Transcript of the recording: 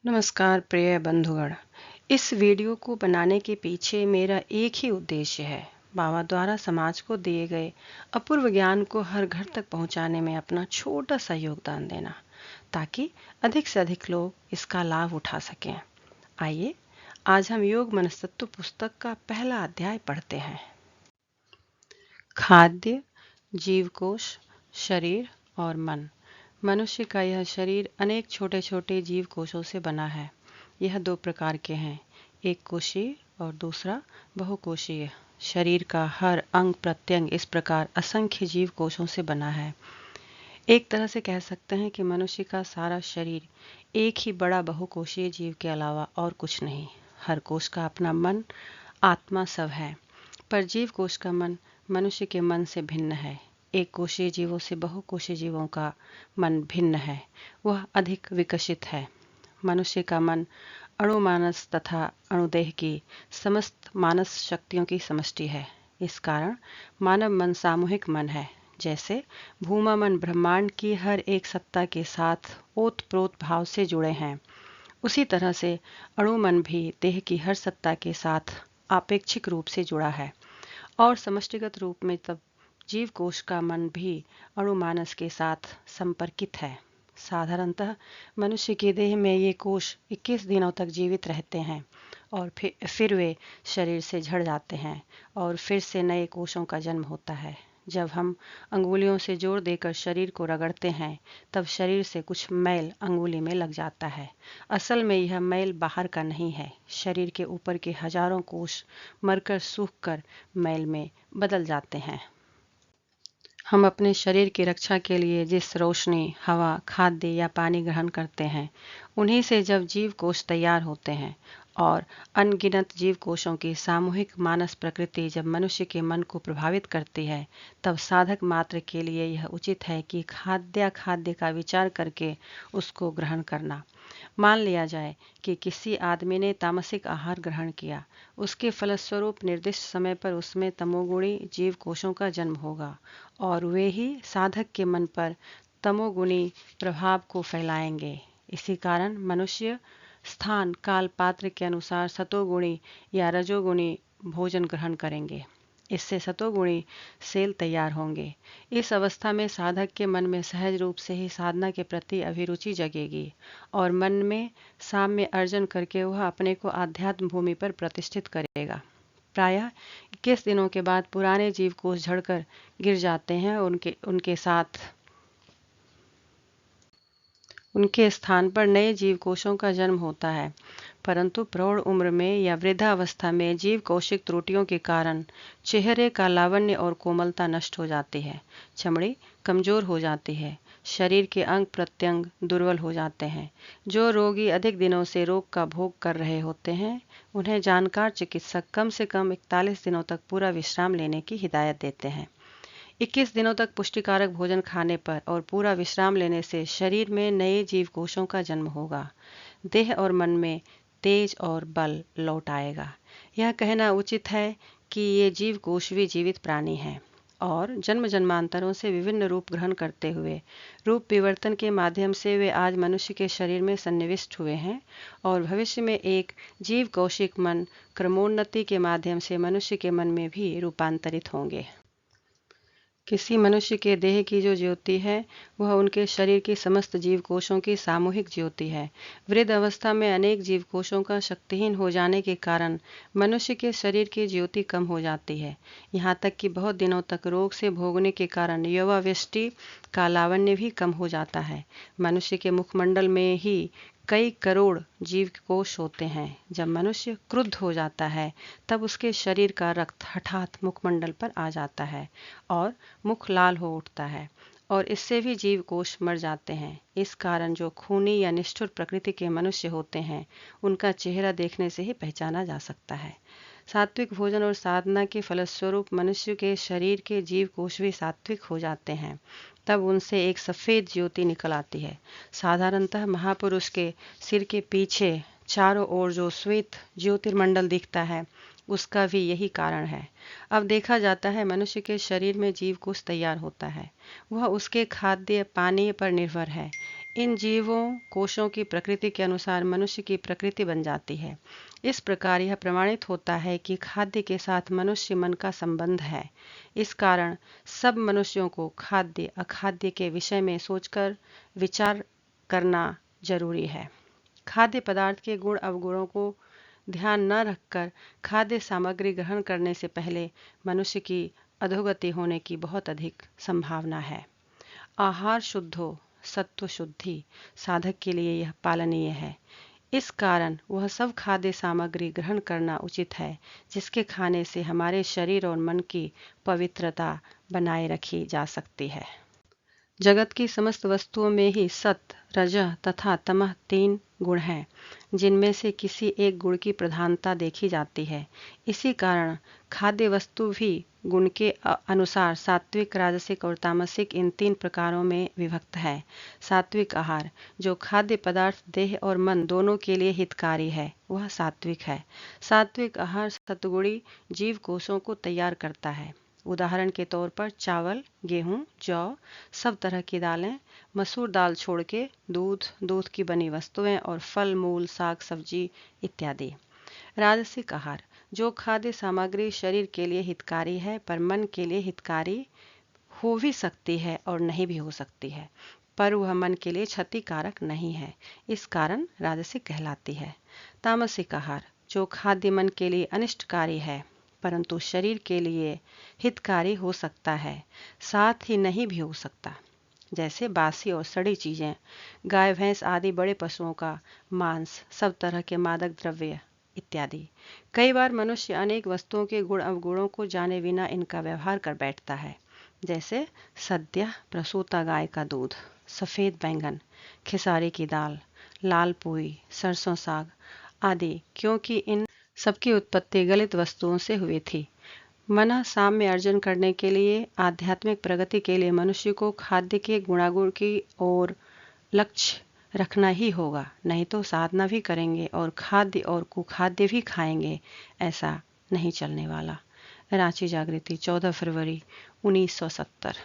नमस्कार प्रिय बंधुगण। इस वीडियो को बनाने के पीछे मेरा एक ही उद्देश्य है, बाबा द्वारा समाज को दिए गए अपूर्व ज्ञान को हर घर तक पहुंचाने में अपना छोटा सा योगदान देना, ताकि अधिक से अधिक लोग इसका लाभ उठा सकें। आइए आज हम योग मनस्तत्व पुस्तक का पहला अध्याय पढ़ते हैं। खाद्य, जीवकोश, शरीर और मन। मनुष्य का यह शरीर अनेक छोटे छोटे जीव कोशों से बना है। यह दो प्रकार के हैं, एक कोशीय और दूसरा बहुकोशीय। शरीर का हर अंग प्रत्यंग इस प्रकार असंख्य जीव कोशों से बना है। एक तरह से कह सकते हैं कि मनुष्य का सारा शरीर एक ही बड़ा बहुकोशीय जीव के अलावा और कुछ नहीं। हर कोश का अपना मन, आत्मा सब है, पर जीव कोश का मन मनुष्य के मन से भिन्न है। एक कोशीय जीवों से बहुकोशीय जीवों का मन भिन्न है, वह अधिक विकसित है। मनुष्य का मन अणुमानस तथा अणुदेह की समस्त मानस शक्तियों की समष्टि है। इस कारण मानव मन सामूहिक मन है। जैसे भूमा मन ब्रह्मांड की हर एक सत्ता के साथ ओतप्रोत भाव से जुड़े हैं, उसी तरह से अणु मन भी देह की हर सत्ता के साथ आपेक्षिक रूप से जुड़ा है। और समष्टिगत रूप में तब जीव कोश का मन भी अणुमानस के साथ संपर्कित है। साधारणतः मनुष्य के देह में ये कोश 21 दिनों तक जीवित रहते हैं और फिर वे शरीर से झड़ जाते हैं और फिर से नए कोशों का जन्म होता है। जब हम अंगुलियों से जोर देकर शरीर को रगड़ते हैं, तब शरीर से कुछ मैल अंगुली में लग जाता है। असल में यह मैल बाहर का नहीं है, शरीर के ऊपर के हजारों कोश मरकर सूखकर मैल में बदल जाते हैं। हम अपने शरीर की रक्षा के लिए जिस रोशनी, हवा, खाद्य या पानी ग्रहण करते हैं, उन्हीं से जब जीव कोश तैयार होते हैं और अनगिनत जीव कोशों की सामूहिक मानस प्रकृति जब मनुष्य के मन को प्रभावित करती है, तब साधक मात्र के लिए यह उचित है कि खाद्य का विचार करके उसको ग्रहण करना। मान लिया जाए कि किसी आदमी ने तामसिक आहार ग्रहण किया, उसके फलस्वरूप निर्दिष्ट समय पर उसमें तमोगुणी जीव कोशों का जन्म होगा और वे ही साधक के मन पर तमोगुणी प्रभाव को फैलाएंगे। इसी कारण मनुष्य स्थान, काल, पात्र के अनुसार सतोगुणी या रजोगुणी भोजन ग्रहण करेंगे। इससे सतोगुणी सेल तैयार होंगे। इस अवस्था में साधक के मन में सहज रूप से ही साधना के प्रति अभिरुचि जगेगी और मन में साम्य अर्जन करके वह अपने को आध्यात्म भूमि पर प्रतिष्ठित करेगा। प्रायः 21 दिनों के बाद पुराने जीव कोश झड़कर गिर जाते हैं, उनके स्थान पर नए जीव कोशों का जन्म होता है। परंतु प्रौढ़ उम्र में या वृद्धावस्था में जीव कौशिक त्रुटियों के कारण चेहरे का लावण्य और कोमलता नष्ट हो जाती है, चमड़ी कमजोर हो जाती है, शरीर के अंग प्रत्यंग दुर्बल हो जाते हैं। जो रोगी अधिक दिनों से रोग का भोग कर रहे होते हैं, उन्हें जानकार चिकित्सक कम से कम 41 दिनों तक पूरा विश्राम लेने की हिदायत देते हैं। 21 दिनों तक पुष्टिकारक भोजन खाने पर और पूरा विश्राम लेने से शरीर में नए जीव कोशों का जन्म होगा। देह और मन में तेज और बल लौट आएगा। यह कहना उचित है कि ये जीव कोश भी जीवित प्राणी हैं और जन्म जन्मांतरों से विभिन्न रूप ग्रहण करते हुए रूप विवर्तन के माध्यम से वे आज मनुष्य के शरीर में सन्निविष्ट हुए हैं और भविष्य में एक जीव कौशिक मन क्रमोन्नति के माध्यम से मनुष्य के मन में भी रूपांतरित होंगे। किसी मनुष्य के देह की जो ज्योति है, वह उनके शरीर की समस्त जीव कोशों की सामूहिक ज्योति है। वृद्ध अवस्था में अनेक जीव कोशों का शक्तिहीन हो जाने के कारण मनुष्य के शरीर की ज्योति कम हो जाती है, यहाँ तक कि बहुत दिनों तक रोग से भोगने के कारण युवावस्थी का लावण्य भी कम हो जाता है। मनुष्य के मुखमंडल में ही कई करोड़ जीव कोश होते हैं। जब मनुष्य क्रुद्ध हो जाता है, तब उसके शरीर का रक्त हठात मुखमंडल पर आ जाता है और मुख लाल हो उठता है और इससे भी जीव कोश मर जाते हैं। इस कारण जो खूनी या निष्ठुर प्रकृति के मनुष्य होते हैं, उनका चेहरा देखने से ही पहचाना जा सकता है। सात्विक भोजन और साधना के फलस्वरूप मनुष्य के शरीर के जीव कोश भी सात्विक हो जाते हैं। तब उनसे एक सफ़ेद ज्योति निकल आती है। साधारणतः महापुरुष के सिर के पीछे चारों ओर जो श्वेत ज्योतिर्मंडल दिखता है, उसका भी यही कारण है। अब देखा जाता है मनुष्य के शरीर में जीव कोश तैयार होता है, वह उसके खाद्य पानीय पर निर्भर है। इन जीवों कोशों की प्रकृति के अनुसार मनुष्य की प्रकृति बन जाती है। इस प्रकार यह प्रमाणित होता है कि खाद्य के साथ मनुष्य मन का संबंध है। इस कारण सब मनुष्यों को खाद्य अखाद्य के विषय में सोचकर विचार करना जरूरी है। खाद्य पदार्थ के गुण अवगुणों को ध्यान न रखकर खाद्य सामग्री ग्रहण करने से पहले मनुष्य की अधोगति होने की बहुत अधिक संभावना है। आहार शुद्ध हो, सत्व शुद्धि साधक के लिए यह पालनीय है। इस कारण वह सब खाद्य सामग्री ग्रहण करना उचित है जिसके खाने से हमारे शरीर और मन की पवित्रता बनाए रखी जा सकती है। जगत की समस्त वस्तुओं में ही सत, रजः तथा तमः तीन गुण हैं, जिनमें से किसी एक गुण की प्रधानता देखी जाती है। इसी कारण खाद्य वस्तु भी गुण के अनुसार सात्विक, राजसिक और तामसिक इन तीन प्रकारों में विभक्त है। सात्विक आहार, जो खाद्य पदार्थ देह और मन दोनों के लिए हितकारी है, वह सात्विक है। सात्विक आहार सतगुणी जीव कोशों को तैयार करता है। उदाहरण के तौर पर चावल, गेहूं, जौ, सब तरह की दालें, मसूर दाल छोड़ के दूध, दूध की बनी वस्तुएं और फल मूल, साग सब्जी इत्यादि। राजसिक आहार, जो खाद्य सामग्री शरीर के लिए हितकारी है पर मन के लिए हितकारी हो भी सकती है और नहीं भी हो सकती है, पर वह मन के लिए क्षतिकारक नहीं है, इस कारण राजसिक कहलाती है। तामसिक आहार, जो खाद्य मन के लिए अनिष्टकारी है परंतु शरीर के लिए हितकारी हो सकता है, साथ ही नहीं भी हो सकता, जैसे बासी और सड़ी चीजें, गाय भैंस आदि बड़े पशुओं का मांस, सब तरह के मादक द्रव्य इत्यादि। कई बार मनुष्य अनेक वस्तुओं के गुण अवगुणों को जाने बिना इनका व्यवहार कर बैठता है, जैसे सद्य प्रसूता गाय का दूध, सफेद बैंगन, खेसारी की दाल, लाल पोई, सरसों साग आदि, क्योंकि इन सबकी उत्पत्ति गलित वस्तुओं से हुई थी। मन साम्य अर्जन करने के लिए, आध्यात्मिक प्रगति के लिए मनुष्य को खाद्य के गुणागुण की ओर लक्ष्य रखना ही होगा, नहीं तो साधना भी करेंगे और खाद्य और कुखाद्य भी खाएंगे, ऐसा नहीं चलने वाला। रांची जागृति 14 फरवरी 1970।